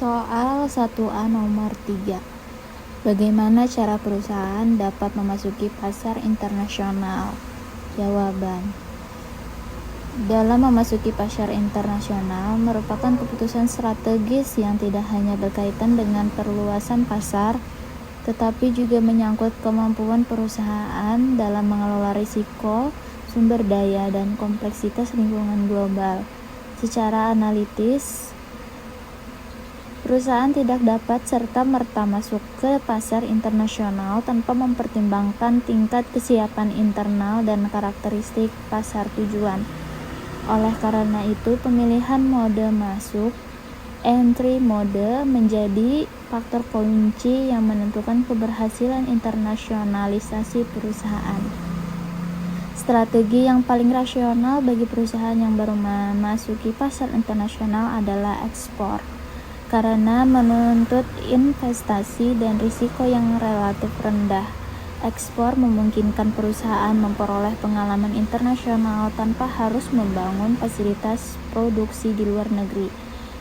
Soal 1A nomor 3. Bagaimana cara perusahaan dapat memasuki pasar internasional? Jawaban. Dalam memasuki pasar internasional merupakan keputusan strategis yang tidak hanya berkaitan dengan perluasan pasar, tetapi juga menyangkut kemampuan perusahaan dalam mengelola risiko, sumber daya, dan kompleksitas lingkungan global. Secara analitis, perusahaan tidak dapat serta-merta masuk ke pasar internasional tanpa mempertimbangkan tingkat kesiapan internal dan karakteristik pasar tujuan. Oleh karena itu, pemilihan mode masuk (entry mode) menjadi faktor kunci yang menentukan keberhasilan internasionalisasi perusahaan. Strategi yang paling rasional bagi perusahaan yang baru memasuki pasar internasional adalah ekspor, karena menuntut investasi dan risiko yang relatif rendah. Ekspor memungkinkan perusahaan memperoleh pengalaman internasional tanpa harus membangun fasilitas produksi di luar negeri.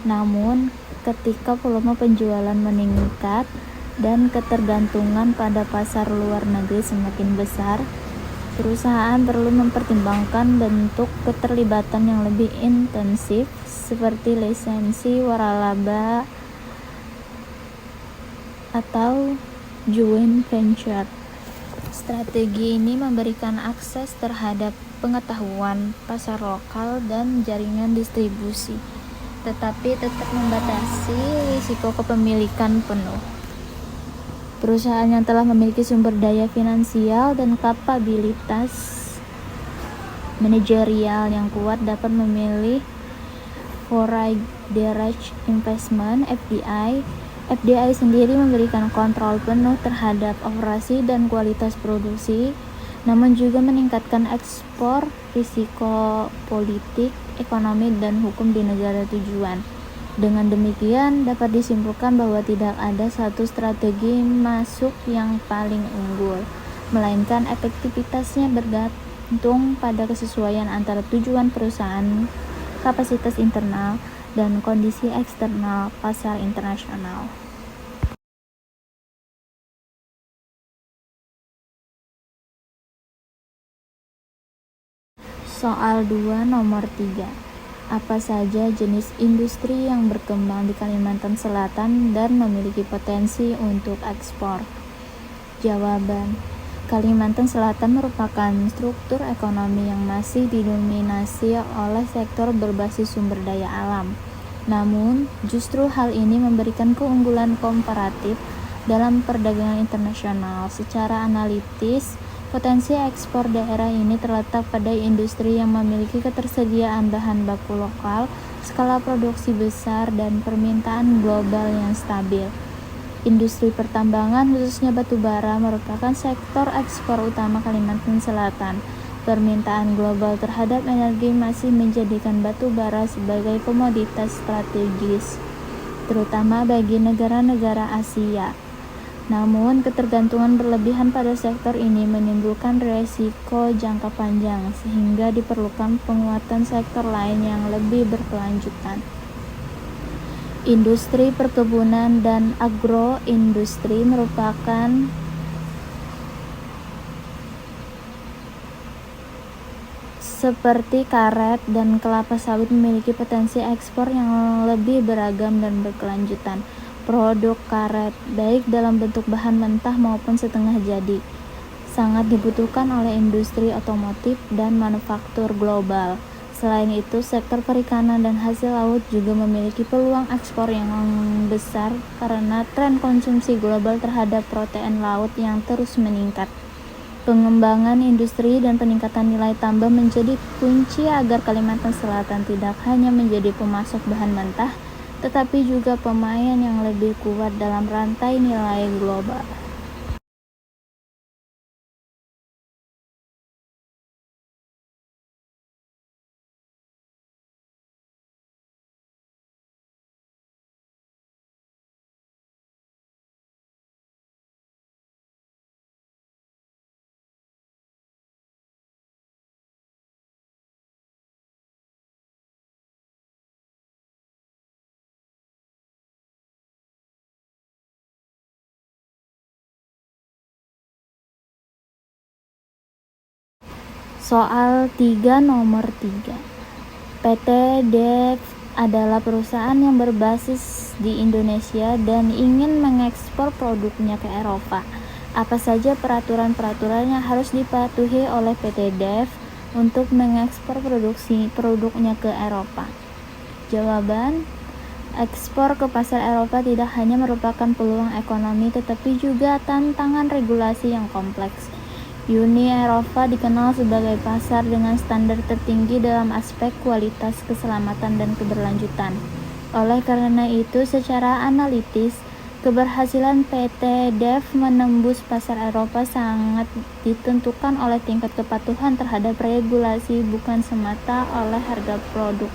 Namun, ketika volume penjualan meningkat dan ketergantungan pada pasar luar negeri semakin besar, perusahaan perlu mempertimbangkan bentuk keterlibatan yang lebih intensif seperti lisensi waralaba atau joint venture. Strategi ini memberikan akses terhadap pengetahuan pasar lokal dan jaringan distribusi, tetapi tetap membatasi risiko kepemilikan penuh. Perusahaan yang telah memiliki sumber daya finansial dan kapabilitas manajerial yang kuat dapat memilih Foreign Direct Investment (FDI). FDI sendiri memberikan kontrol penuh terhadap operasi dan kualitas produksi, namun juga meningkatkan ekspor, risiko politik, ekonomi, dan hukum di negara tujuan. Dengan demikian, dapat disimpulkan bahwa tidak ada satu strategi masuk yang paling unggul, melainkan efektivitasnya bergantung pada kesesuaian antara tujuan perusahaan, kapasitas internal, dan kondisi eksternal pasar internasional. Soal 2 nomor 3. Apa saja jenis industri yang berkembang di Kalimantan Selatan dan memiliki potensi untuk ekspor? Jawaban. Kalimantan Selatan merupakan struktur ekonomi yang masih didominasi oleh sektor berbasis sumber daya alam. Namun, justru hal ini memberikan keunggulan komparatif dalam perdagangan internasional. Secara analitis, potensi ekspor daerah ini terletak pada industri yang memiliki ketersediaan bahan baku lokal, skala produksi besar, dan permintaan global yang stabil. Industri pertambangan, khususnya batu bara, merupakan sektor ekspor utama Kalimantan Selatan. Permintaan global terhadap energi masih menjadikan batu bara sebagai komoditas strategis, terutama bagi negara-negara Asia. Namun, ketergantungan berlebihan pada sektor ini menimbulkan risiko jangka panjang, sehingga diperlukan penguatan sektor lain yang lebih berkelanjutan. Industri perkebunan dan agroindustri merupakan seperti karet dan kelapa sawit memiliki potensi ekspor yang lebih beragam dan berkelanjutan. Produk karet, baik dalam bentuk bahan mentah maupun setengah jadi, sangat dibutuhkan oleh industri otomotif dan manufaktur global. Selain itu, sektor perikanan dan hasil laut juga memiliki peluang ekspor yang besar karena tren konsumsi global terhadap protein laut yang terus meningkat. Pengembangan industri dan peningkatan nilai tambah menjadi kunci agar Kalimantan Selatan tidak hanya menjadi pemasok bahan mentah, tetapi juga pemain yang lebih kuat dalam rantai nilai global. Soal 3 nomor 3. PT DEF adalah perusahaan yang berbasis di Indonesia dan ingin mengekspor produknya ke Eropa. Apa saja peraturan-peraturan yang harus dipatuhi oleh PT DEF untuk mengekspor produknya ke Eropa? Jawaban: ekspor ke pasar Eropa tidak hanya merupakan peluang ekonomi tetapi juga tantangan regulasi yang kompleks. Uni Eropa dikenal sebagai pasar dengan standar tertinggi dalam aspek kualitas, keselamatan, dan keberlanjutan. Oleh karena itu, secara analitis, keberhasilan PT DEF menembus pasar Eropa sangat ditentukan oleh tingkat kepatuhan terhadap regulasi, bukan semata oleh harga produk.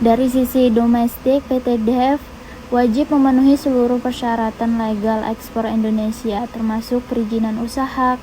Dari sisi domestik, PT DEF wajib memenuhi seluruh persyaratan legal ekspor Indonesia, termasuk perizinan usaha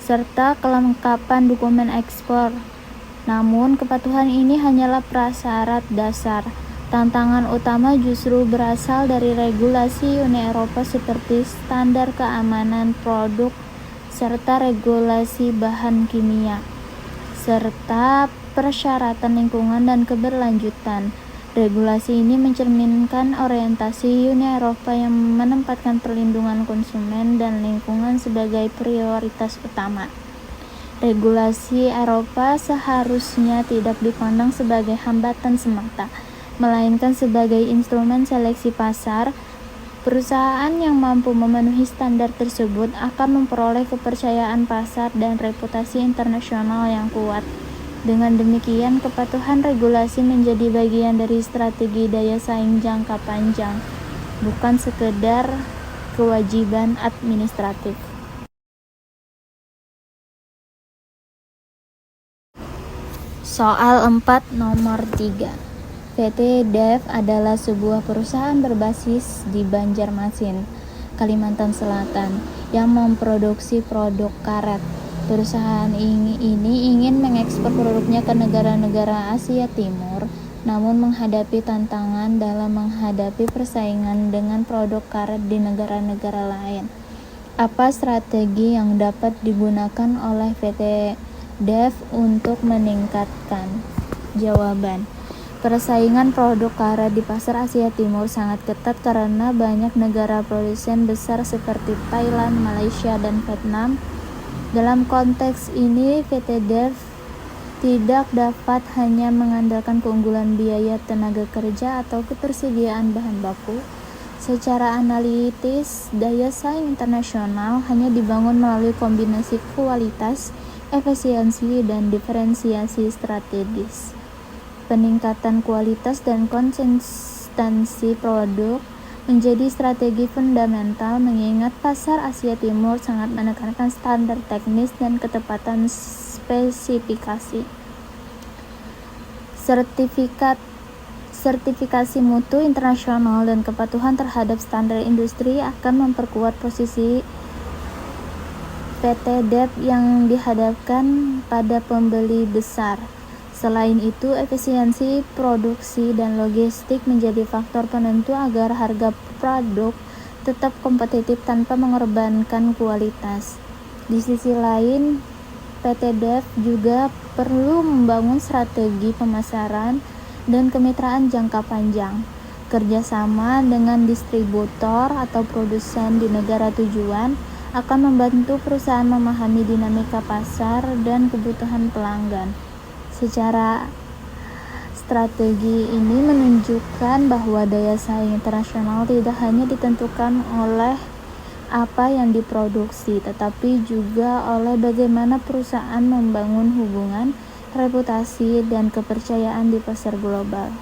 serta kelengkapan dokumen ekspor. Namun, kepatuhan ini hanyalah prasyarat dasar. Tantangan utama justru berasal dari regulasi Uni Eropa seperti standar keamanan produk serta regulasi bahan kimia, serta persyaratan lingkungan dan keberlanjutan. Regulasi ini mencerminkan orientasi Uni Eropa yang menempatkan perlindungan konsumen dan lingkungan sebagai prioritas utama. Regulasi Eropa seharusnya tidak dipandang sebagai hambatan semata, melainkan sebagai instrumen seleksi pasar. Perusahaan yang mampu memenuhi standar tersebut akan memperoleh kepercayaan pasar dan reputasi internasional yang kuat. Dengan demikian, kepatuhan regulasi menjadi bagian dari strategi daya saing jangka panjang, bukan sekedar kewajiban administratif. Soal 4 nomor 3. PT DEF adalah sebuah perusahaan berbasis di Banjarmasin, Kalimantan Selatan, yang memproduksi produk karet. Perusahaan ini ingin mengekspor produknya ke negara-negara Asia Timur, namun menghadapi tantangan dalam menghadapi persaingan dengan produk karet di negara-negara lain. Apa strategi yang dapat digunakan oleh PT DEF untuk meningkatkan? Jawaban: persaingan produk karet di pasar Asia Timur sangat ketat karena banyak negara produsen besar seperti Thailand, Malaysia, dan Vietnam. Dalam konteks ini, PT DEF tidak dapat hanya mengandalkan keunggulan biaya tenaga kerja atau ketersediaan bahan baku. Secara analitis, daya saing internasional hanya dibangun melalui kombinasi kualitas, efisiensi, dan diferensiasi strategis. Peningkatan kualitas dan konsistensi produk menjadi strategi fundamental, mengingat pasar Asia Timur sangat menekankan standar teknis dan ketepatan spesifikasi. Sertifikasi mutu internasional dan kepatuhan terhadap standar industri akan memperkuat posisi PT DEF yang dihadapkan pada pembeli besar. Selain itu, efisiensi produksi dan logistik menjadi faktor penentu agar harga produk tetap kompetitif tanpa mengorbankan kualitas. Di sisi lain, PT DEF juga perlu membangun strategi pemasaran dan kemitraan jangka panjang. Kerjasama dengan distributor atau produsen di negara tujuan akan membantu perusahaan memahami dinamika pasar dan kebutuhan pelanggan. Secara strategi ini menunjukkan bahwa daya saing internasional tidak hanya ditentukan oleh apa yang diproduksi, tetapi juga oleh bagaimana perusahaan membangun hubungan, reputasi, dan kepercayaan di pasar global.